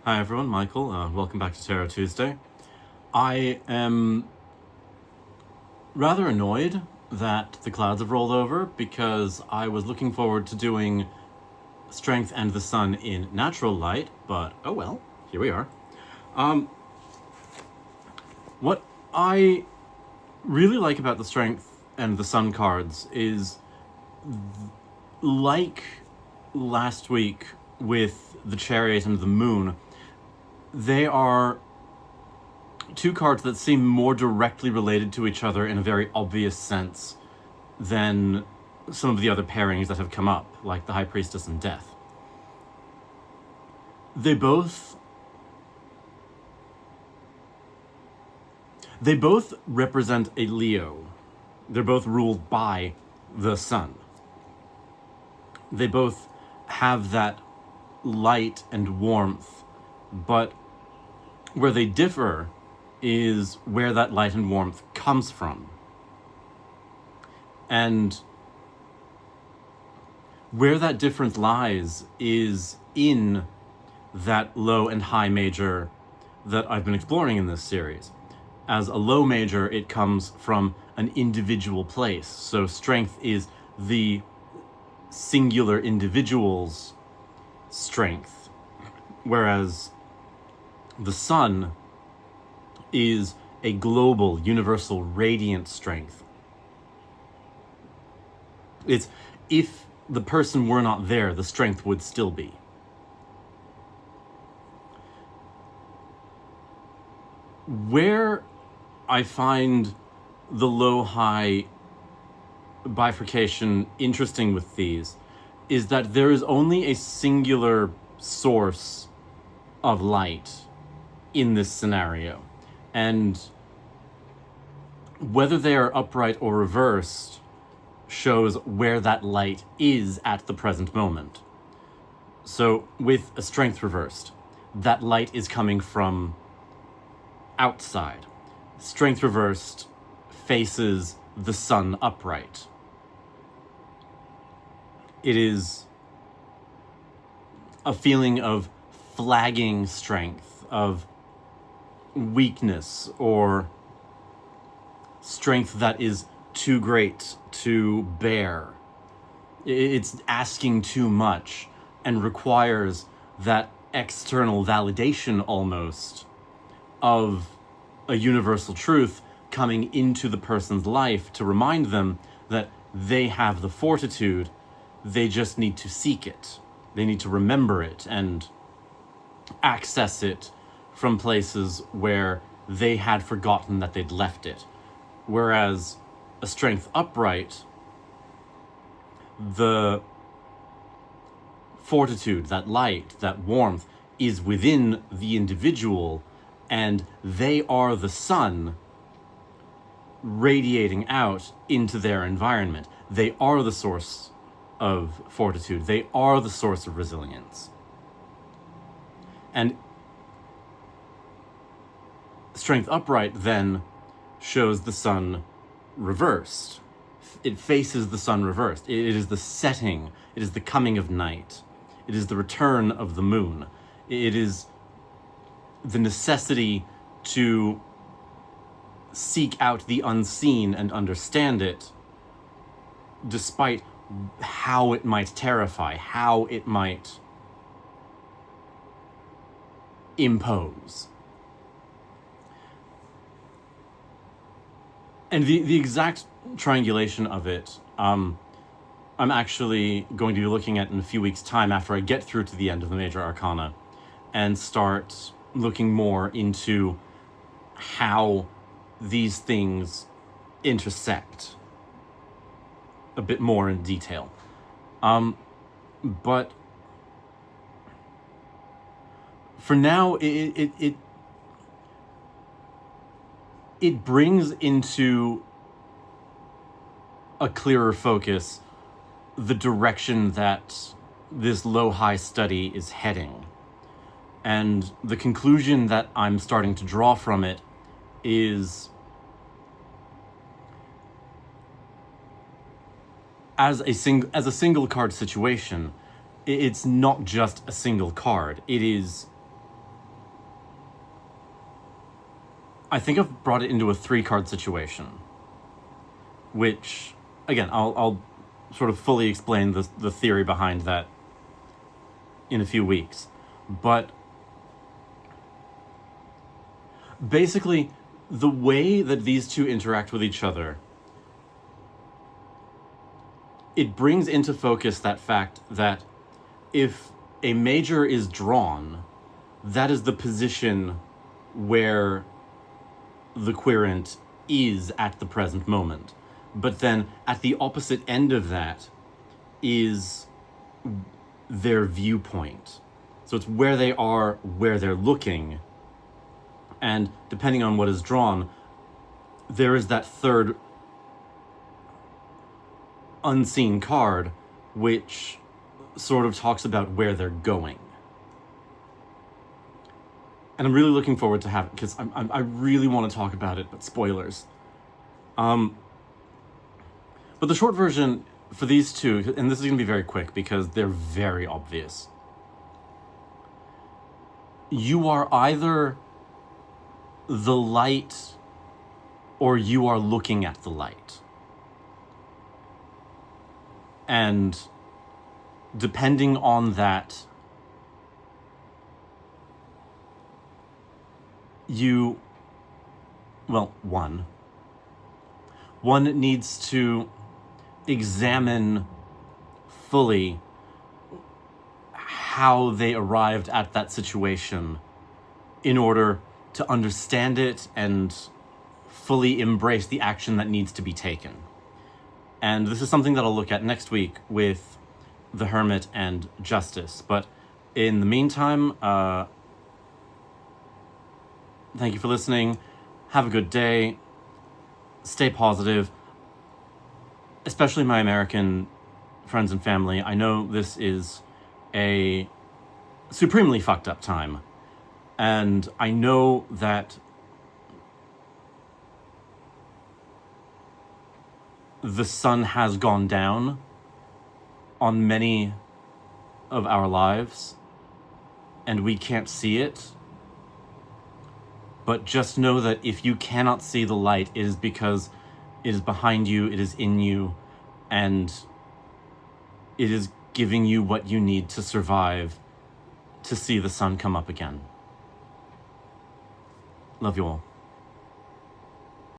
Hi everyone, Michael. Welcome back to Tarot Tuesday. I am rather annoyed that the clouds have rolled over because I was looking forward to doing Strength and the Sun in natural light, but oh well, here we are. What I really like about the Strength and the Sun cards is, like last week with the Chariot and the Moon, they are two cards that seem more directly related to each other in a very obvious sense than some of the other pairings that have come up, like the High Priestess and Death. They both represent a Leo. They're both ruled by the sun. They both have that light and warmth, but where they differ is where that light and warmth comes from. And where that difference lies is in that low and high major that I've been exploring in this series. As a low major, it comes from an individual place. So strength is the singular individual's strength, whereas the sun is a global, universal, radiant strength. It's, if the person were not there, the strength would still be. Where I find the low-high bifurcation interesting with these is that there is only a singular source of light in this scenario. And whether they are upright or reversed shows where that light is at the present moment. So with a strength reversed, that light is coming from outside. Strength reversed faces the sun upright. It is a feeling of flagging strength, of weakness, or strength that is too great to bear. It's asking too much and requires that external validation almost of a universal truth coming into the person's life to remind them that they have the fortitude. They just need to seek it. They need to remember it and access it from places where they had forgotten that they'd left it. Whereas a strength upright, the fortitude, that light, that warmth is within the individual, and they are the sun radiating out into their environment. They are the source of fortitude. They are the source of resilience. And strength upright then shows the sun reversed. It faces the sun reversed. It is the setting. It is the coming of night. It is the return of the moon. It is the necessity to seek out the unseen and understand it, despite how it might terrify, how it might impose. And the exact triangulation of it, I'm actually going to be looking at in a few weeks' time after I get through to the end of the Major Arcana and start looking more into how these things intersect a bit more in detail. But for now, it brings into a clearer focus the direction that this low-high study is heading. And the conclusion that I'm starting to draw from it is, as a single card situation, it's not just a single card. It is I think I've brought it into a 3-card situation, which, again, I'll sort of fully explain the theory behind that in a few weeks. But basically, the way that these two interact with each other, it brings into focus that fact that if a major is drawn, that is the position where the querent is at the present moment. But then at the opposite end of that is their viewpoint. So it's where they are, where they're looking. And depending on what is drawn, there is that third unseen card, which sort of talks about where they're going. And I'm really looking forward to having, because I really want to talk about it, but spoilers. But the short version for these two, and this is going to be very quick because they're very obvious. You are either the light or you are looking at the light. And depending on that, one needs to examine fully how they arrived at that situation in order to understand it and fully embrace the action that needs to be taken. And this is something that I'll look at next week with the Hermit and Justice. But in the meantime, thank you for listening. Have a good day. Stay positive. Especially my American friends and family. I know this is a supremely fucked up time. And I know that the sun has gone down on many of our lives, and we can't see it. But just know that if you cannot see the light, it is because it is behind you, it is in you, and it is giving you what you need to survive, to see the sun come up again. Love you all.